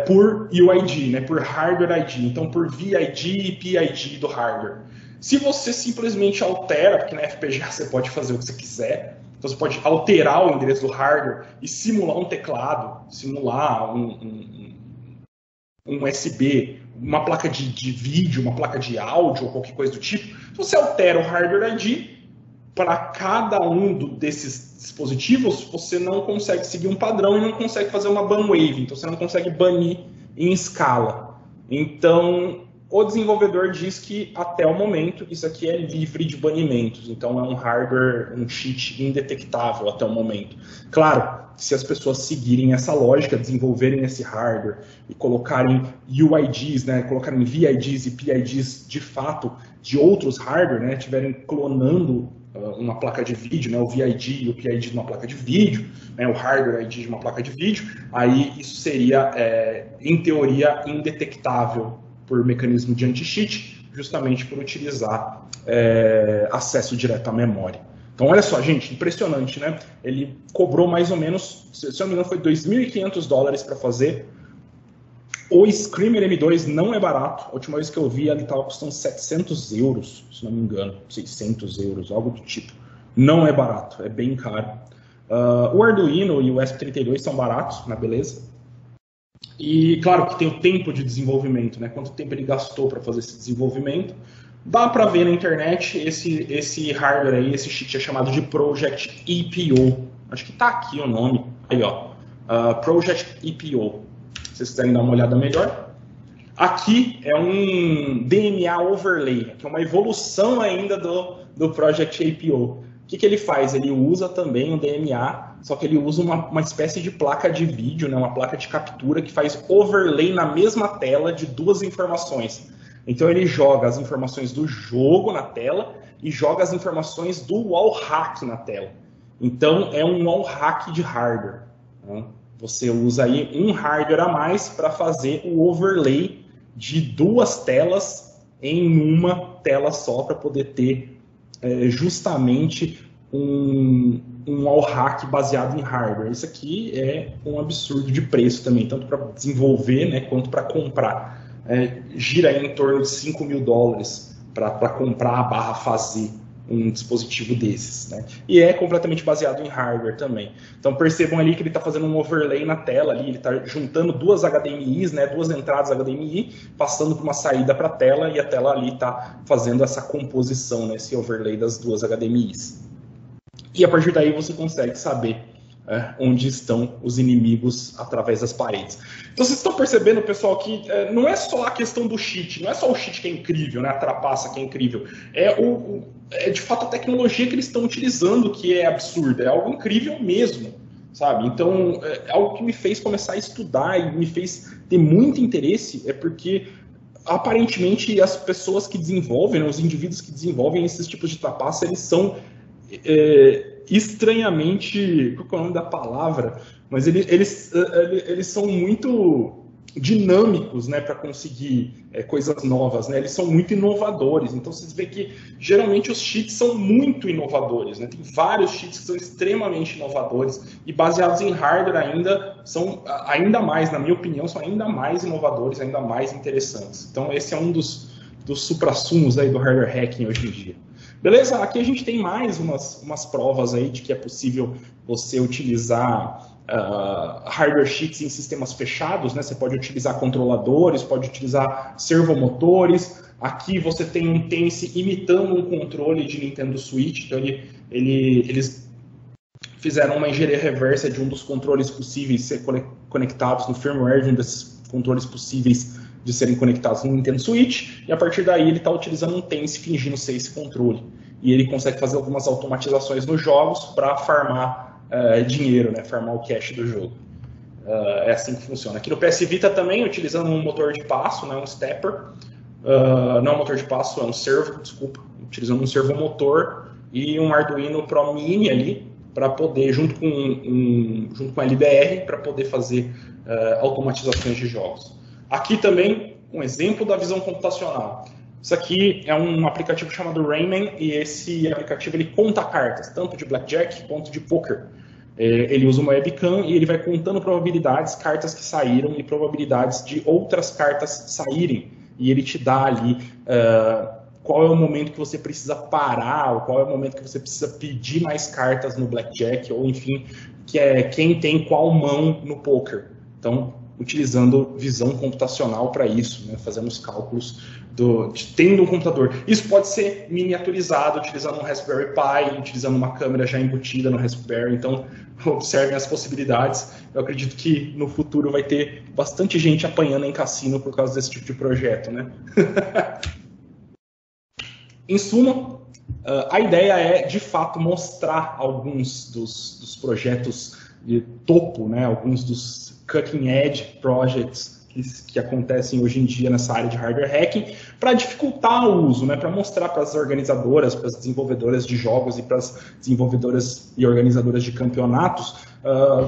Por UID, né, por hardware ID, então por VID e PID do hardware. Se você simplesmente altera, porque na FPGA você pode fazer o que você quiser, então você pode alterar o endereço do hardware e simular um teclado, simular um USB, uma placa de vídeo, uma placa de áudio ou qualquer coisa do tipo. Você altera o hardware ID, para cada um desses dispositivos, você não consegue seguir um padrão e não consegue fazer uma ban wave. Então, você não consegue banir em escala. Então, o desenvolvedor diz que, até o momento, isso aqui é livre de banimentos. Então, é um hardware, um cheat indetectável até o momento. Claro, se as pessoas seguirem essa lógica, desenvolverem esse hardware e colocarem UIDs, né, colocarem VIDs e PIDs de fato de outros hardware, né, estiverem clonando uma placa de vídeo, né, o VID e o PID de uma placa de vídeo, né, o hardware ID de uma placa de vídeo, aí isso seria, em teoria, indetectável por mecanismo de anti-cheat, justamente por utilizar acesso direto à memória. Então, olha só, gente, impressionante, né? Ele cobrou mais ou menos, se eu não me engano, foi $2.500 para fazer. O Screamer M2 não é barato. A última vez que eu vi, ele estava custando 700 euros, se não me engano, 600 euros, algo do tipo. Não é barato, é bem caro. O Arduino e o ESP32 são baratos, na beleza. E, claro, que tem o tempo de desenvolvimento, né? Quanto tempo ele gastou para fazer esse desenvolvimento. Dá para ver na internet, esse hardware aí, esse cheat é chamado de Project EPO. Acho que está aqui o nome. Aí, ó. Project EPO. Se vocês quiserem dar uma olhada melhor. Aqui é um DMA overlay, que é uma evolução ainda do Project EPO. O que ele faz? Ele usa também o DMA, só que ele usa uma espécie de placa de vídeo, né, uma placa de captura que faz overlay na mesma tela de duas informações. Então ele joga as informações do jogo na tela e joga as informações do wallhack na tela. Então é um wallhack de hardware. Né? Você usa aí um hardware a mais para fazer o overlay de duas telas em uma tela só, para poder ter justamente um wallhack baseado em hardware. Isso aqui é um absurdo de preço também, tanto para desenvolver, né, quanto para comprar. Gira aí em torno de $5.000 para comprar / fazer um dispositivo desses, né? E é completamente baseado em hardware também. Então percebam ali que ele está fazendo um overlay na tela ali, ele está juntando duas HDMIs, né, duas entradas HDMI, passando por uma saída para a tela, e a tela ali está fazendo essa composição, né, esse overlay das duas HDMIs. E a partir daí você consegue saber onde estão os inimigos através das paredes. Então vocês estão percebendo, pessoal, que não é só a questão do cheat, não é só o cheat que é incrível, né, a trapaça que é incrível, é de fato a tecnologia que eles estão utilizando que é absurda, é algo incrível mesmo, sabe? Então, é algo que me fez começar a estudar e me fez ter muito interesse, porque aparentemente as pessoas que desenvolvem, né, os indivíduos que desenvolvem esses tipos de trapaça, eles são estranhamente, qual é o nome da palavra? Mas eles são muito dinâmicos, né, para conseguir coisas novas, né? Eles são muito inovadores. Então vocês veem que geralmente os cheats são muito inovadores, né? Tem vários cheats que são extremamente inovadores e baseados em hardware ainda mais, na minha opinião, são ainda mais inovadores, ainda mais interessantes. Então esse é um dos suprassumos aí do hardware hacking hoje em dia. Beleza? Aqui a gente tem mais umas provas aí de que é possível você utilizar hardware cheats em sistemas fechados, né? Você pode utilizar controladores, pode utilizar servomotores. Aqui você tem um Tense imitando um controle de Nintendo Switch. Então eles fizeram uma engenharia reversa de um dos controles possíveis ser conectados no firmware de um desses controles possíveis de serem conectados no Nintendo Switch, e a partir daí ele está utilizando um Tense fingindo ser esse controle. E ele consegue fazer algumas automatizações nos jogos para farmar dinheiro, né? Farmar o cache do jogo. É assim que funciona. Aqui no PS Vita também, utilizando um motor de passo, né? Um stepper. Não um motor de passo, é um servo, desculpa. Utilizando um servomotor e um Arduino Pro Mini ali, para poder, junto com a LDR, para poder fazer automatizações de jogos. Aqui também um exemplo da visão computacional. Isso aqui é um aplicativo chamado Rayman, e esse aplicativo ele conta cartas, tanto de blackjack quanto de poker. Ele usa uma webcam e ele vai contando probabilidades, cartas que saíram e probabilidades de outras cartas saírem. E ele te dá ali qual é o momento que você precisa parar, ou qual é o momento que você precisa pedir mais cartas no blackjack, ou enfim, quem tem qual mão no poker. Então, utilizando visão computacional para isso, né? Fazemos cálculos tendo um computador. Isso pode ser miniaturizado utilizando um Raspberry Pi, utilizando uma câmera já embutida no Raspberry. Então, observem as possibilidades. Eu acredito que no futuro vai ter bastante gente apanhando em cassino por causa desse tipo de projeto, né? Em suma, a ideia é, de fato, mostrar alguns dos projetos de topo, né? Alguns dos cutting edge projects que acontecem hoje em dia nessa área de hardware hacking, para dificultar o uso, né, para mostrar para as organizadoras, para as desenvolvedoras de jogos e para as desenvolvedoras e organizadoras de campeonatos,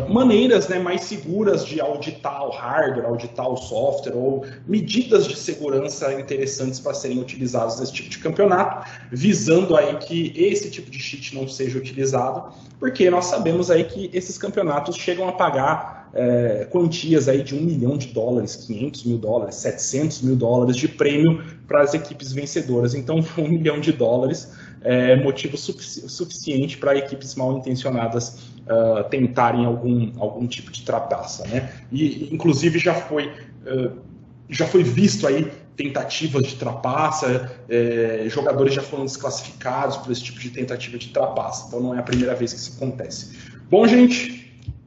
maneiras, né, mais seguras de auditar o hardware, auditar o software, ou medidas de segurança interessantes para serem utilizadas nesse tipo de campeonato, visando aí que esse tipo de cheat não seja utilizado, porque nós sabemos aí que esses campeonatos chegam a pagar quantias aí de $1 milhão, $500 mil, $700 mil de prêmio para as equipes vencedoras. Então, $1 milhão é motivo suficiente para equipes mal intencionadas tentarem algum tipo de trapaça, né? E, inclusive, já foi visto aí tentativas de trapaça, jogadores já foram desclassificados por esse tipo de tentativa de trapaça. Então, não é a primeira vez que isso acontece. Bom, gente,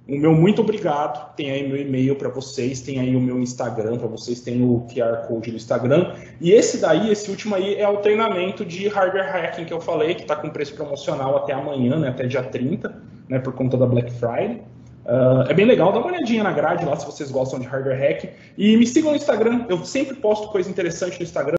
o meu muito obrigado. Tem aí meu e-mail para vocês, tem aí o meu Instagram para vocês, tem o QR Code no Instagram. E esse último aí é o treinamento de hardware hacking que eu falei, que está com preço promocional até amanhã, né, até dia 30, né, por conta da Black Friday. É bem legal, dá uma olhadinha na grade lá se vocês gostam de hardware hacking. E me sigam no Instagram, eu sempre posto coisa interessante no Instagram.